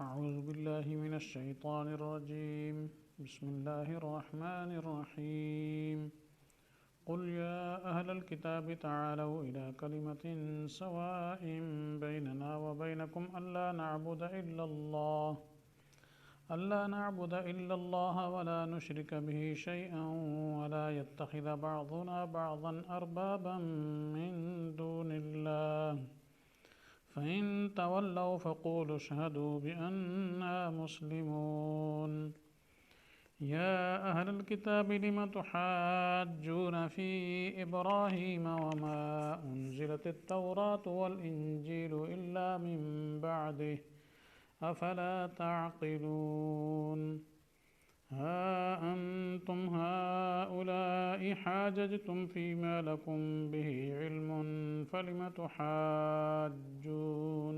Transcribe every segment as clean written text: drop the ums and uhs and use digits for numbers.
أعوذ بالله من الشيطان الرجيم. بسم الله الرحمن الرحيم. قل يا أهل الكتاب تعالوا إلى كلمة سواء بيننا وبينكم ألا نعبد إلا الله ولا نشرك به شيئا ولا يتخذ بعضنا بعضا أربابا من دون الله فإن تولوا فقولوا اشهدوا بأننا مسلمون. يا أهل الكتاب لم تحاجون في إبراهيم وما أنزلت التوراة والإنجيل إلا من بعده أفلا تعقلون. ها أنتم هؤلاء حاججتم فيما لكم به علم فلم تحاجون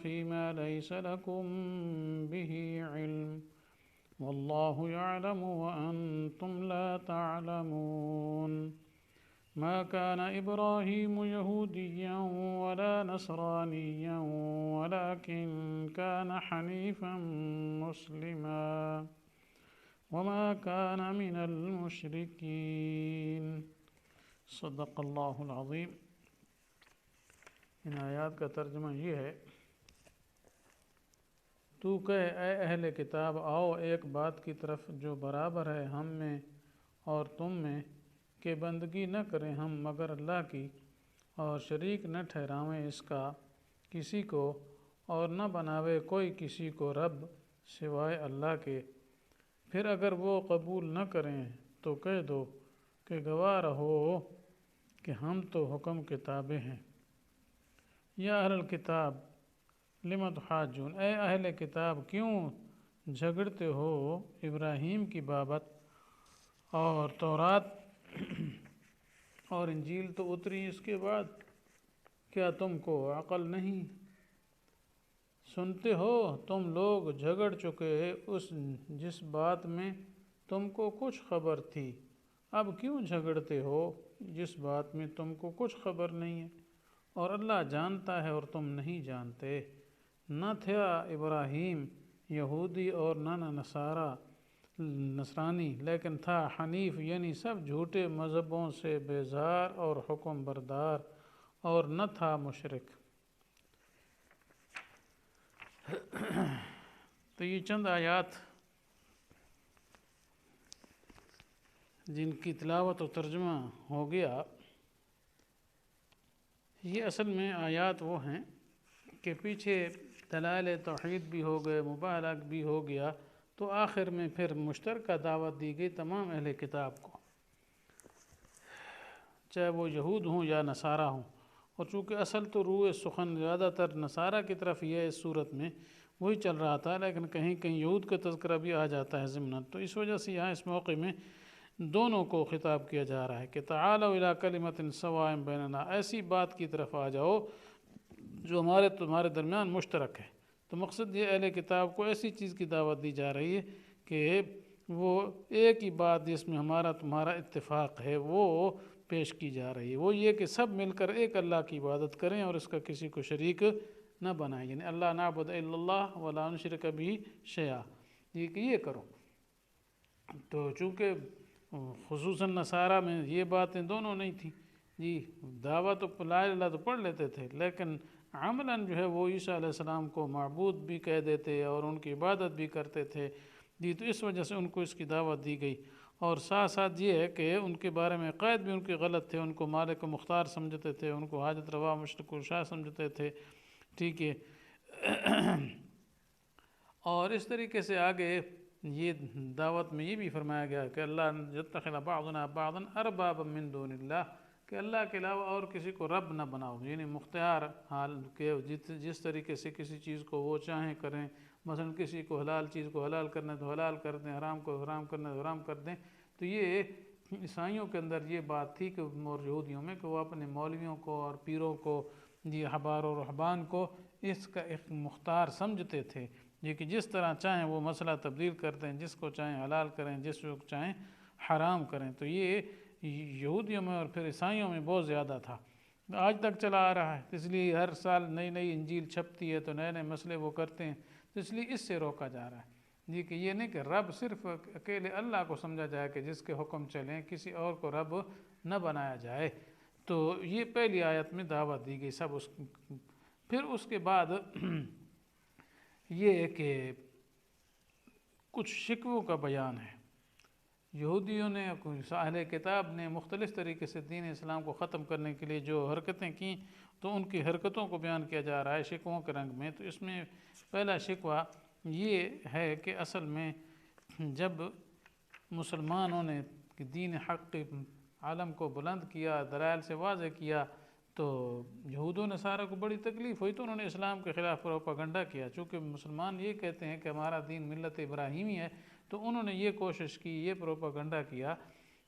فيما ليس لكم به علم والله يعلم وأنتم لا تعلمون. ما كان إبراهيم يهوديا ولا نصرانيا ولكن كان حنيفا مسلما وما كان من المشركين. صدق اللہ العظیم. ان آیات کا ترجمہ یہ ہے: تو کہے اے اہل کتاب، آؤ ایک بات کی طرف جو برابر ہے ہم میں اور تم میں، کہ بندگی نہ کریں ہم مگر اللہ کی، اور شریک نہ ٹھہراویں اس کا کسی کو، اور نہ بناوے کوئی کسی کو رب سوائے اللہ کے۔ پھر اگر وہ قبول نہ کریں تو کہہ دو کہ گواہ رہو کہ ہم تو حکم کے تابع ہیں۔ یا اہل الکتاب لم تحاجون، اے اہل کتاب کیوں جھگڑتے ہو ابراہیم کی بابت، اور تورات اور انجیل تو اتری اس کے بعد، کیا تم کو عقل نہیں؟ سنتے ہو تم لوگ جھگڑ چکے جس بات میں تم کو کچھ خبر تھی، اب کیوں جھگڑتے ہو جس بات میں تم کو کچھ خبر نہیں ہے، اور اللہ جانتا ہے اور تم نہیں جانتے۔ نہ تھا ابراہیم یہودی اور نہ نصرانی، لیکن تھا حنیف، یعنی سب جھوٹے مذہبوں سے بیزار اور حکم بردار، اور نہ تھا مشرک۔ تو یہ چند آیات جن کی تلاوت و ترجمہ ہو گیا، یہ اصل میں آیات وہ ہیں کہ پیچھے دلائل توحید بھی ہو گئے، مباہلہ بھی ہو گیا، تو آخر میں پھر مشترکہ دعوت دی گئی تمام اہل کتاب کو، چاہے وہ یہود ہوں یا نصارہ ہوں۔ اور چونکہ اصل تو روح سخن زیادہ تر نصارہ کی طرف یہ اس صورت میں وہی چل رہا تھا، لیکن کہیں کہیں یہود کا تذکرہ بھی آ جاتا ہے ضمناً، تو اس وجہ سے یہاں اس موقع میں دونوں کو خطاب کیا جا رہا ہے کہ تعالوا الی کلمۃ سواء بیننا، ایسی بات کی طرف آ جاؤ جو تمہارے درمیان مشترک ہے۔ تو مقصد یہ اہل کتاب کو ایسی چیز کی دعوت دی جا رہی ہے کہ وہ ایک ہی بات جس میں ہمارا تمہارا اتفاق ہے وہ پیش کی جا رہی ہے، وہ یہ کہ سب مل کر ایک اللہ کی عبادت کریں اور اس کا کسی کو شریک نہ بنائیں، یعنی اللہ نعبد الا اللہ ولا نشرک بہ شیئا، یہ کہ یہ کرو۔ تو چونکہ خصوصاً نصارہ میں یہ باتیں دونوں نہیں تھیں، جی دعوت تو لا الہ الا اللہ تو پڑھ لیتے تھے، لیکن عملاً جو ہے وہ عیسیٰ علیہ السلام کو معبود بھی کہہ دیتے اور ان کی عبادت بھی کرتے تھے، جی تو اس وجہ سے ان کو اس کی دعوت دی گئی۔ اور ساتھ ساتھ یہ ہے کہ ان کے بارے میں عقائد بھی ان کے غلط تھے، ان کو مالک و مختار سمجھتے تھے، ان کو حاجت روا مشرک و شاہ سمجھتے تھے، ٹھیک ہے۔ اور اس طریقے سے آگے یہ دعوت میں یہ بھی فرمایا گیا کہ اللہ یتخذ بعضنا بعضا اربابا من دون اللہ، کہ اللہ کے علاوہ اور کسی کو رب نہ بناؤ، یعنی مختار حال کہ جس طریقے سے کسی چیز کو وہ چاہیں کریں، مثلا کسی کو حلال چیز کو حلال کرنا ہے تو حلال کر دیں، حرام کو حرام کرنا ہے تو حرام کر دیں۔ تو یہ عیسائیوں کے اندر یہ بات تھی کہ اور یہودیوں میں کہ وہ اپنے مولویوں کو اور پیروں کو، جی احبار و رہبان کو اس کا ایک مختار سمجھتے تھے، یہ کہ جس طرح چاہیں وہ مسئلہ تبدیل کر دیں، جس کو چاہیں حلال کریں، جس کو چاہیں حرام کریں۔ تو یہ یہودیوں میں اور پھر عیسائیوں میں بہت زیادہ تھا، آج تک چلا آ رہا ہے، تو اس لیے ہر سال نئی نئی انجیل چھپتی ہے تو نئے نئے مسئلے وہ کرتے ہیں، تو اس لیے اس سے روکا جا رہا ہے جی، کہ یہ نہیں کہ رب صرف اکیلے اللہ کو سمجھا جائے کہ جس کے حکم چلیں، کسی اور کو رب نہ بنایا جائے۔ تو یہ پہلی آیت میں دعوت دی گئی سب اس پھر اس کے بعد یہ ہے کہ کچھ شکووں کا بیان ہے۔ یہودیوں نے، اہل کتاب نے مختلف طریقے سے دین اسلام کو ختم کرنے کے لیے جو حرکتیں کیں، تو ان کی حرکتوں کو بیان کیا جا رہا ہے شکووں کے رنگ میں۔ تو اس میں پہلا شکوہ یہ ہے کہ اصل میں جب مسلمانوں نے دین حق کے عالم کو بلند کیا، دلائل سے واضح کیا، تو یہود و نصارہ کو بڑی تکلیف ہوئی، تو انہوں نے اسلام کے خلاف پروپیگنڈا کیا۔ چونکہ مسلمان یہ کہتے ہیں کہ ہمارا دین ملت ابراہیمی ہے، تو انہوں نے یہ کوشش کی، یہ پروپیگنڈا کیا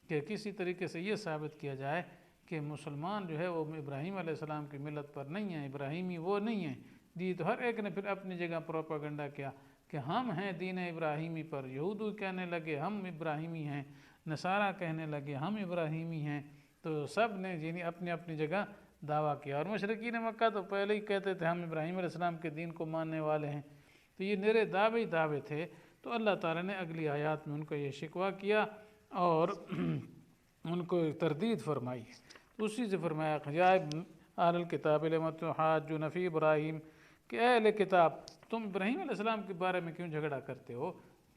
کہ کسی طریقے سے یہ ثابت کیا جائے کہ مسلمان جو ہے وہ ابراہیم علیہ السلام کی ملت پر نہیں ہیں، ابراہیمی وہ نہیں ہیں جی۔ تو ہر ایک نے پھر اپنی جگہ پروپیگنڈا کیا کہ ہم ہیں دین ابراہیمی پر۔ یہود کہنے لگے ہم ابراہیمی ہیں، نصارہ کہنے لگے ہم ابراہیمی ہیں، تو سب نے یعنی اپنی اپنی جگہ دعویٰ کیا۔ اور مشرکین مکہ تو پہلے ہی کہتے تھے ہم ابراہیم علیہ السلام کے دین کو ماننے والے ہیں، تو یہ نرے دعوے ہی دعوے تھے۔ تو اللہ تعالیٰ نے اگلی آیات میں ان کو یہ شکوہ کیا اور ان کو تردید فرمائی۔ اسی سے فرمایا یا اہل الکتاب لم تحاجون فی ابراہیم، کہ اے اہل کتاب تم ابراہیم علیہ السلام کے بارے میں کیوں جھگڑا کرتے ہو؟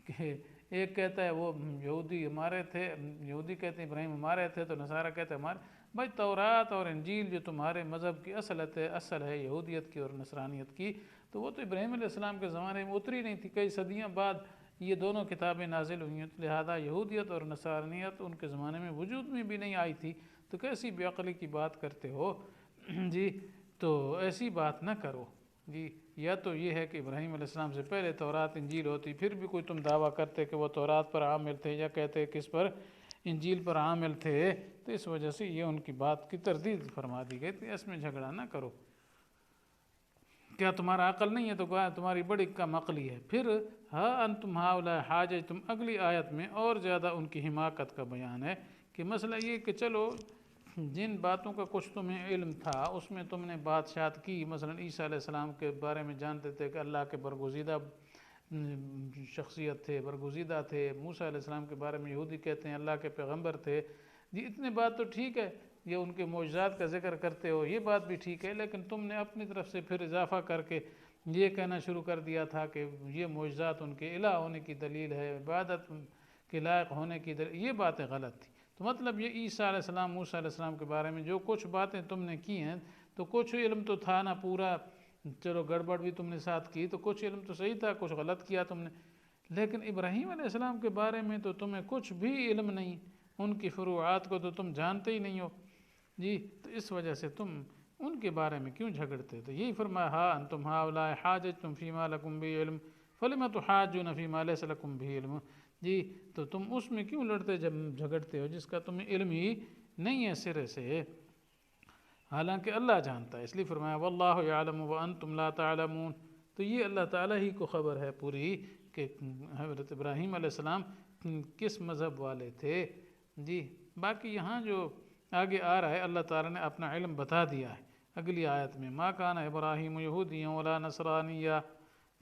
کہ ایک کہتا ہے وہ یہودی ہمارے تھے، یہودی کہتے ہیں ابراہیم ہمارے تھے، تو نصارہ کہتے ہیں ہمارے۔ بھائی تورات اور انجیل جو تمہارے مذہب کی اصل ہے یہودیت کی اور نصرانیت کی، تو وہ تو ابراہیم علیہ السلام کے زمانے میں اتری نہیں تھی، کئی صدیاں بعد یہ دونوں کتابیں نازل ہوئی ہیں، لہذا یہودیت اور نصرانیت ان کے زمانے میں وجود میں بھی نہیں آئی تھی، تو کیسی بے عقلی کی بات کرتے ہو جی؟ تو ایسی بات نہ کرو جی۔ یا تو یہ ہے کہ ابراہیم علیہ السلام سے پہلے تورات انجیل ہوتی، پھر بھی کوئی تم دعویٰ کرتے کہ وہ تورات پر عامل تھے، یا کہتے کس پر، انجیل پر عامل تھے، تو اس وجہ سے یہ ان کی بات کی تردید فرما دی گئی، تو اس میں جھگڑا نہ کرو۔ کیا تمہارا عقل نہیں ہے؟ تو تمہاری بڑی کم عقلی ہے۔ پھر ہاں انتم ہؤلاء حاججتم، اگلی آیت میں اور زیادہ ان کی حماقت کا بیان ہے کہ مسئلہ یہ کہ چلو جن باتوں کا کچھ تمہیں علم تھا اس میں تم نے بادشاہت کی، مثلا عیسیٰ علیہ السلام کے بارے میں جانتے تھے کہ اللہ کے برگزیدہ شخصیت تھے، برگزیدہ تھے۔ موسیٰ علیہ السلام کے بارے میں یہودی کہتے ہیں اللہ کے پیغمبر تھے جی۔ اتنے بات تو ٹھیک ہے، یہ ان کے معجزات کا ذکر کرتے ہو، یہ بات بھی ٹھیک ہے، لیکن تم نے اپنی طرف سے پھر اضافہ کر کے یہ کہنا شروع کر دیا تھا کہ یہ معجزات ان کے الہ ہونے کی دلیل ہے، عبادت کے لائق ہونے کی دلیل۔ یہ باتیں غلط تھیں۔ تو مطلب یہ عیسیٰ علیہ السلام، موسیٰ علیہ السلام کے بارے میں جو کچھ باتیں تم نے کی ہیں، تو کچھ علم تو تھا نا پورا، چلو گڑبڑ بھی تم نے ساتھ کی، تو کچھ علم تو صحیح تھا، کچھ غلط کیا تم نے۔ لیکن ابراہیم علیہ السلام کے بارے میں تو تمہیں کچھ بھی علم نہیں، ان کی فروعات کو تو تم جانتے ہی نہیں ہو جی۔ تو اس وجہ سے تم ان کے بارے میں کیوں جھگڑتے؟ تو یہی فرمایا ہاں انتم ہؤلاء حاججتم فیما لکم بہ علم فلم تحاجون فیما لیس لکم بہ علم جی۔ تو تم اس میں کیوں لڑتے جھگڑتے ہو جس کا تمہیں علم ہی نہیں ہے سرے سے، حالانکہ اللہ جانتا ہے۔ اس لیے فرمایا واللہ یعلم وانتم لا تعلمون۔ تو یہ اللہ تعالیٰ ہی کو خبر ہے پوری کہ حضرت ابراہیم علیہ السلام کس مذہب والے تھے جی۔ باقی یہاں جو آگے آ رہا ہے اللہ تعالیٰ نے اپنا علم بتا دیا ہے اگلی آیت میں، ما کان ابراہیم یہودیا ولا نصرانیا،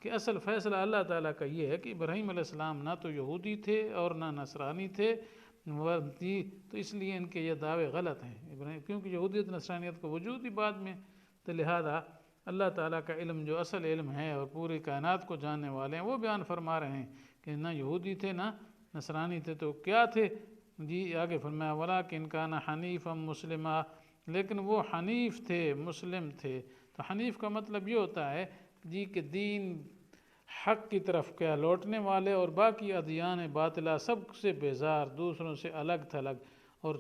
کہ اصل فیصلہ اللہ تعالیٰ کا یہ ہے کہ ابراہیم علیہ السلام نہ تو یہودی تھے اور نہ نصرانی تھے جی۔ تو اس لیے ان کے یہ دعوے غلط ہیں، کیونکہ یہودیت نصرانیت کا وجود ہی بعد میں، تو لہذا اللہ تعالیٰ کا علم جو اصل علم ہے اور پوری کائنات کو جاننے والے ہیں وہ بیان فرما رہے ہیں کہ نہ یہودی تھے نہ نصرانی تھے، تو کیا تھے جی؟ آگے فرمایا وَلَٰكِنْ كَانَ حَنِيفًا مُسْلِمًا، لیکن وہ حنیف تھے، مسلم تھے۔ تو حنیف کا مطلب یہ ہوتا ہے جی کہ دین حق کی طرف کیا لوٹنے والے اور باقی ادیان باطلہ سب سے بیزار، دوسروں سے الگ تھلگ اور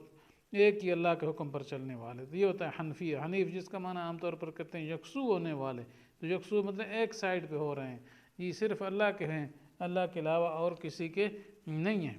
ایک ہی اللہ کے حکم پر چلنے والے، تو یہ ہوتا ہے حنفی۔ حنیف جس کا معنی عام طور پر کرتے ہیں یکسو ہونے والے، تو یکسو مطلب ایک سائیڈ پہ ہو رہے ہیں یہ صرف اللہ کے ہیں، اللہ کے علاوہ اور کسی کے نہیں ہیں،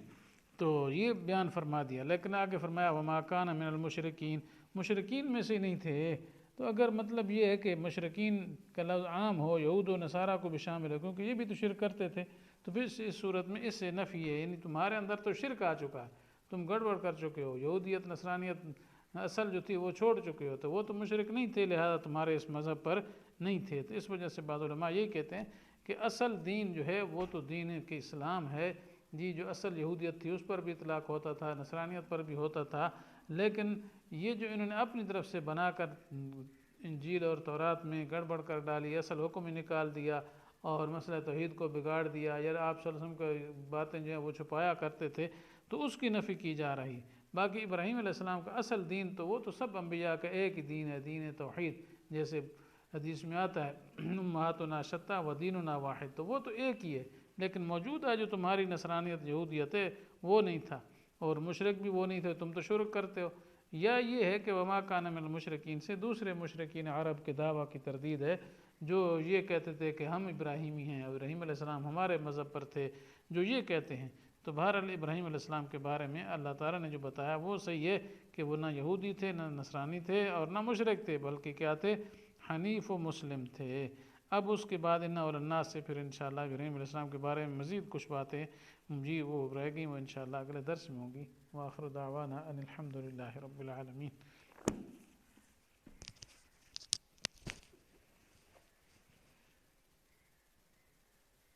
تو یہ بیان فرما دیا۔ لیکن آگے فرمایا وما کان من المشرکین، مشرکین میں سے نہیں تھے۔ تو اگر مطلب یہ ہے کہ مشرکین کا لفظ عام ہو، یہود و نصارہ کو بھی شامل ہے، کیونکہ یہ بھی تو شرک کرتے تھے، تو پھر اس صورت میں اس سے نفی ہے، یعنی تمہارے اندر تو شرک آ چکا ہے، تم گڑبڑ کر چکے ہو، یہودیت نصرانیت اصل جو تھی وہ چھوڑ چکے ہو، تو وہ تو مشرک نہیں تھے، لہذا تمہارے اس مذہب پر نہیں تھے۔ تو اس وجہ سے بعض علماء یہی کہتے ہیں کہ اصل دین جو ہے وہ تو دین کے اسلام ہے جی، جو اصل یہودیت تھی اس پر بھی اطلاق ہوتا تھا، نصرانیت پر بھی ہوتا تھا، لیکن یہ جو انہوں نے اپنی طرف سے بنا کر انجیل اور تورات میں گڑبڑ کر ڈالی، اصل حکم ہی نکال دیا اور مسئلہ توحید کو بگاڑ دیا، یا آپ صلی اللہ علیہ وسلم کی باتیں جو ہیں وہ چھپایا کرتے تھے، تو اس کی نفی کی جا رہی۔ باقی ابراہیم علیہ السلام کا اصل دین تو وہ تو سب انبیاء کا ایک ہی دین ہے، دین توحید، جیسے حدیث میں آتا ہے امہاتنا شتیٰ و دیننا واحد، تو وہ تو ایک ہی ہے، لیکن موجودہ جو تمہاری نصرانیت یہودیت ہے وہ نہیں تھا، اور مشرک بھی وہ نہیں تھے، تم تو شرک کرتے ہو۔ یا یہ ہے کہ وما کان من المشرکین سے دوسرے مشرکین عرب کے دعویٰ کی تردید ہے، جو یہ کہتے تھے کہ ہم ابراہیمی ہیں، ابراہیم علیہ السلام ہمارے مذہب پر تھے، جو یہ کہتے ہیں۔ تو بہرحال ابراہیم علیہ السلام کے بارے میں اللہ تعالیٰ نے جو بتایا وہ صحیح ہے کہ وہ نہ یہودی تھے، نہ نصرانی تھے، اور نہ مشرک تھے، بلکہ کیا تھے؟ حنیف و مسلم تھے۔ اب اس کے بعد ان اول الناس سے پھر انشاءاللہ ابراہیم علیہ السلام کے بارے میں مزید کچھ باتیں جی وہ رہ گئیں، وہ انشاءاللہ اگلے درس میں ہوں گی۔ وآخر دعوانا ان الحمد للہ رب العالمین۔